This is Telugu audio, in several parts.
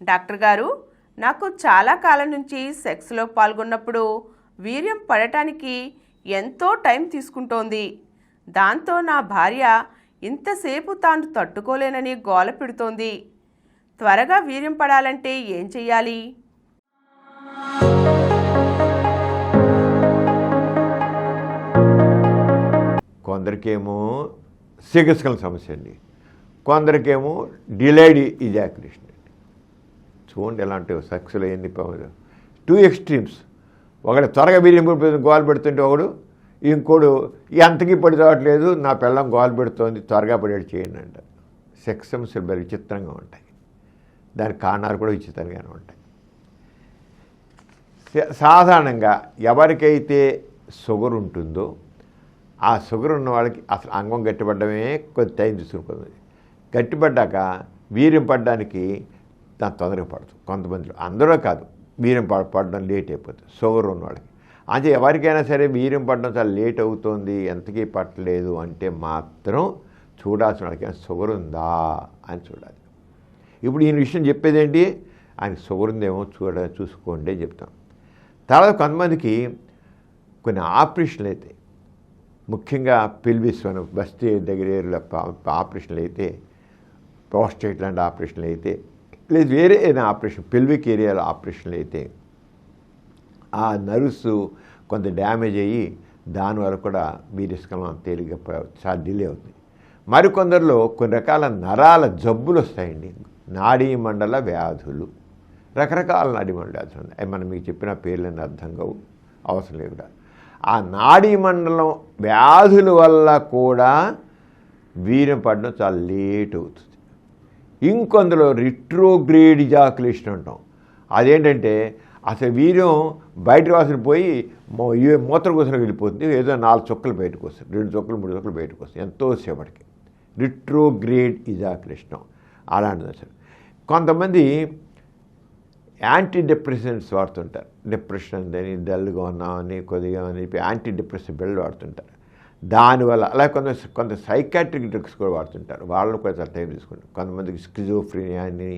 డాక్టర్ గారు, నాకు చాలా కాలం నుంచి సెక్స్లో పాల్గొన్నప్పుడు వీర్యం పడటానికి ఎంతో టైం తీసుకుంటోంది. దాంతో నా భార్య ఇంతసేపు తాను తట్టుకోలేనని గోల పెడుతోంది. త్వరగా వీర్యం పడాలంటే ఏం చెయ్యాలి? కొందరికేమో సిగస్కల సమస్య అండి, కొందరికేమో డిలైడ్ ఇజాక్యులేషన్ అండి. చూడండి ఎలాంటి సెక్స్లో ఎన్ని టూ ఎక్స్ట్రీమ్స్. ఒకడు త్వరగా వీర్యం గోలు పెడుతుంటే ఒకడు, ఇంకోడు ఎంతకీ పడి రావట్లేదు, నా పిల్లం గోలు పెడుతోంది, త్వరగా పడేది చేయండి అంటారు. సెక్స్ సమస్యలు మరి విచిత్రంగా ఉంటాయి, దానికి కారణాలు కూడా విచిత్రంగానే ఉంటాయి. సాధారణంగా ఎవరికైతే షుగర్ ఉంటుందో ఆ షుగర్ ఉన్న వాళ్ళకి అసలు అంగం గట్టిపడమే కొంచెం టైం తీసుకుంటుంది. గట్టిపడ్డాక వీర్యం పడడానికి దాని తొందరగా పడదు. కొంతమందిలో, అందరూ కాదు, వీర్యం పడడం లేట్ అయిపోతుంది షుగర్ ఉన్న వాళ్ళకి. అంటే ఎవరికైనా సరే వీర్యం పడడం చాలా లేట్ అవుతుంది, ఎంతకీ పట్టలేదు అంటే మాత్రం చూడాల్సిన వాళ్ళకి షుగర్ ఉందా అని చూడాలి. ఇప్పుడు ఈయన విషయం చెప్పేదేంటి, ఆయనకి షుగర్ ఉందేమో చూసుకోండి అని చెప్తాం. తర్వాత కొంతమందికి కొన్ని ఆపరేషన్లు అయితే, ముఖ్యంగా పెల్విస్ బస్తీ దగ్గర ఆపరేషన్లు అయితే, ప్రోస్టేట్ లాంటి ఆపరేషన్లు అయితే, లేదు వేరే ఏదైనా ఆపరేషన్, పెల్విక్ ఏరియాలో ఆపరేషన్లు అయితే ఆ నర్వ్స్ కొంత డ్యామేజ్ అయ్యి దానివల్ల కూడా వీర్యస్ఖలనం తేలిగ్గా చాలా డిలే అవుతుంది. మరికొందరిలో కొన్ని రకాల నరాల జబ్బులు వస్తాయండి, నాడీ మండల వ్యాధులు, రకరకాల నాడీ మండల వ్యాధులు ఉన్నాయి. మనం మీకు చెప్పిన పేర్లని అర్థం కావు, అవసరం లేదు కూడా. ఆ నాడీ మండలం వ్యాధుల వల్ల కూడా వీర్యం పడడం చాలా లేట్ అవుతుంది. ఇంకొందరు రిట్రోగ్రేడ్ ఇజాక్యులేషన్ అంటాం. అదేంటంటే అసలు వీర్యం బయటకు వాసన పోయి మూత్రకోశలకు వెళ్ళిపోతుంది, ఏదో 4 చుక్కలు బయటకు వస్తాయి, 2 చుక్కలు 3 చుక్కలు బయటకు వస్తాయి ఎంతోసేపటికి. రిట్రోగ్రేడ్ ఇజాక్యులేషన్ అలాంటిది. అసలు కొంతమంది యాంటీ డిప్రెసెంట్స్ వాడుతుంటారు, డిప్రెషన్ అని, డల్గా ఉన్నామని, కొద్దిగా అని చెప్పి యాంటీ డిప్రెసివ్ బిల్డ్ వాడుతుంటారు. దానివల్ల అలా కొంత సైకాట్రిక్ డ్రగ్స్ కూడా వాడుతుంటారు, వాళ్ళు కూడా చాలా టైం తీసుకుంటారు. కొంతమందికి స్కిజోఫ్రీనియా అని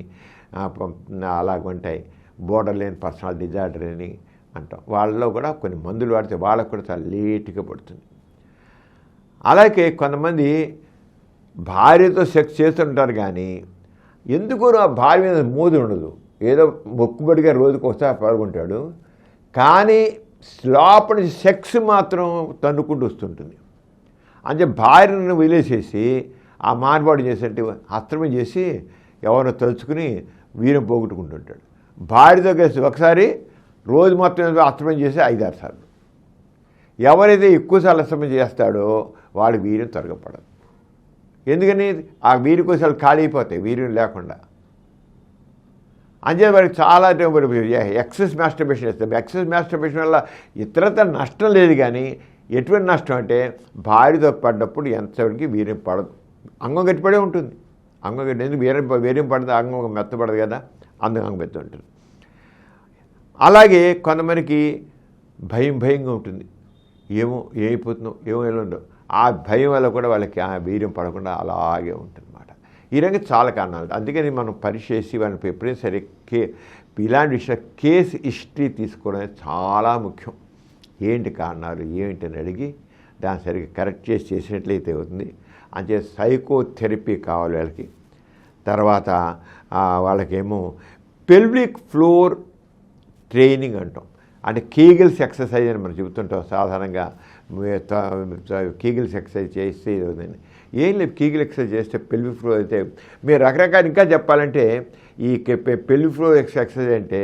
అలాగుంటాయి, బోర్డర్ లైన్ పర్సనాలిటీ డిజార్డర్ అని అంటాం. వాళ్ళలో కూడా కొన్ని మందులు వాడితే వాళ్ళకు కూడా చాలా లేట్గా పడుతుంది. అలాగే కొంతమంది భార్యతో సెక్స్ చేస్తుంటారు, కానీ ఎందుకో ఆ భార్య మీద మోదు ఉండదు, ఏదో మొక్కుబడిగా రోజుకు ఒకసారి పాల్గొంటాడు, కానీ లోపల సెక్స్ మాత్రం తన్నుకుంటూ వస్తుంటుంది. అంటే భార్యను వదిలేసేసి ఆ మార్పాటు చేసేట్టు అస్త్రమే చేసి ఎవరినో తలుచుకుని వీరం పోగొట్టుకుంటుంటాడు. భార్యతో కలిసి ఒకసారి రోజు మొత్తం అస్త్రమం చేసి 5-6 సార్లు. ఎవరైతే ఎక్కువసార్లు అస్త్రమం చేస్తాడో వాడి వీర్యం త్వరగా పడదు. ఎందుకని ఆ వీరి కోసాలు ఖాళీ అయిపోతాయి వీర్యం లేకుండా. అంతే వారికి చాలా ఎక్సెస్ మాస్టర్బేషన్ చేస్తాం. ఎక్సెస్ మాస్టర్బేషన్ వల్ల ఇతరత నష్టం లేదు, కానీ ఎటువంటి నష్టం అంటే భార్యతో పడ్డప్పుడు ఎంతసేపటికి వీర్యం పడదు, అంగం గట్టిపడే ఉంటుంది. అంగం గట్టి ఎందుకు వీర్యం పడితే అంగం మెత్తపడదు కదా, అందుకు అంగం మెత్త ఉంటుంది. అలాగే కొంతమందికి భయంగా ఉంటుంది, ఏమైపోతుందో ఏమో ఉండవు. ఆ భయం వల్ల కూడా వాళ్ళకి ఆ వీర్యం పడకుండా అలాగే ఉంటుంది అన్నమాట. ఈ రకంగా చాలా కారణాలు. అందుకని మనం పరీక్ష చేసి వాళ్ళని ఎప్పుడైనా సరే ఇలాంటి విషయాలు కేసు హిస్టరీ తీసుకోవడం చాలా ముఖ్యం. ఏంటి కారణాలు ఏంటని అడిగి దాన్ని సరిగ్గా కరెక్ట్ చేసినట్లయితే అవుతుంది. అంటే సైకోథెరపీ కావాలి వాళ్ళకి. తర్వాత వాళ్ళకేమో పెల్విక్ ఫ్లోర్ ట్రైనింగ్ అంటాం, అంటే కీగిల్స్ ఎక్సర్సైజ్ అని మనం చెబుతుంటాం. సాధారణంగా కీగిల్స్ ఎక్సర్సైజ్ చేస్తే అవుతుంది. ఏం లేదు, కీగిల్ ఎక్సర్సైజ్ చేస్తే పెల్విక్ ఫ్లోర్ అయితే మీరు రకరకాల ఇంకా చెప్పాలంటే ఈ పెల్విక్ ఫ్లోర్ ఎక్సర్సైజ్ అంటే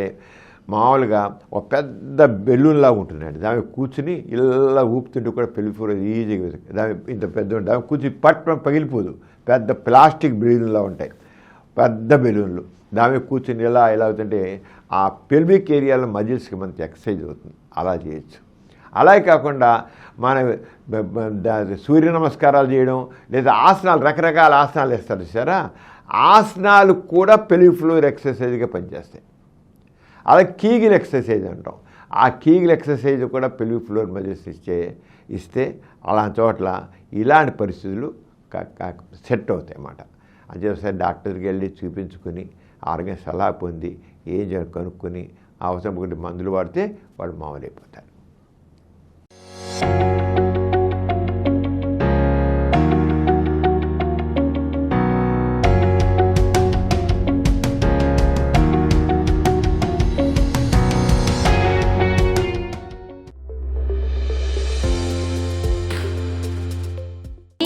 మామూలుగా ఒక పెద్ద బెలూన్లాగా ఉంటుందండి. దాని కూర్చుని ఇలా ఊపుతుంటే కూడా పెల్విక్ ఫ్లోర్ ఈజీగా, దాని ఇంత పెద్ద ఉంటుంది, దాని కూర్చుని పట్టడం పగిలిపోదు, పెద్ద ప్లాస్టిక్ బెలూన్లా ఉంటాయి, పెద్ద బెలూన్లు. దాని కూర్చుని ఇలా అవుతుంటే ఆ పెల్విక్ ఏరియాలో మజిల్స్కి మనకి ఎక్సర్సైజ్ అవుతుంది, అలా చేయొచ్చు. అలాగే కాకుండా మన సూర్య నమస్కారాలు చేయడం, లేదా ఆసనాలు, రకరకాల ఆసనాలు వేస్తారు చూసారా, ఆసనాలు కూడా పెల్విక్ ఫ్లోర్ ఎక్సర్సైజ్గా పనిచేస్తాయి. అలాగే కీగిల్ ఎక్సర్సైజ్ అంటాం, ఆ కీగిల్ ఎక్సర్సైజ్ కూడా పెల్విక్ ఫ్లోర్ మజిల్స్ ఇస్తే అలాంటి చోట్ల ఇలాంటి పరిస్థితులు సెట్ అవుతాయి అన్నమాట. అంతే ఒకసారి డాక్టర్కి వెళ్ళి చూపించుకుని ఆరోగ్యం సలహా పొంది ఏం చేయాలో కనుక్కొని అవసరం ఒకటి మందులు వాడితే వాళ్ళు మామూలైపోతారు.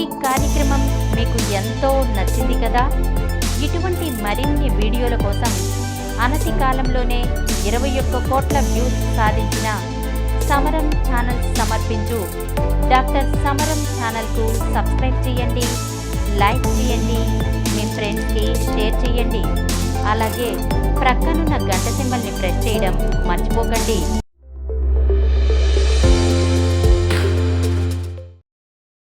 ఈ కార్యక్రమం మీకు ఎంతో నచ్చింది కదా. ఇటువంటి మరిన్ని వీడియోల కోసం అనతి కాలంలోనే 21 కోట్ల వ్యూస్ సాధించిన సమరం ఛానల్ సమర్పించు డాక్టర్ సమరం ఛానల్కు సబ్స్క్రైబ్ చేయండి, లైక్ చేయండి, మీ ఫ్రెండ్స్కి షేర్ చేయండి. అలాగే ప్రక్కనున్న గంట సింబల్ని ప్రెస్ చేయడం మర్చిపోకండి.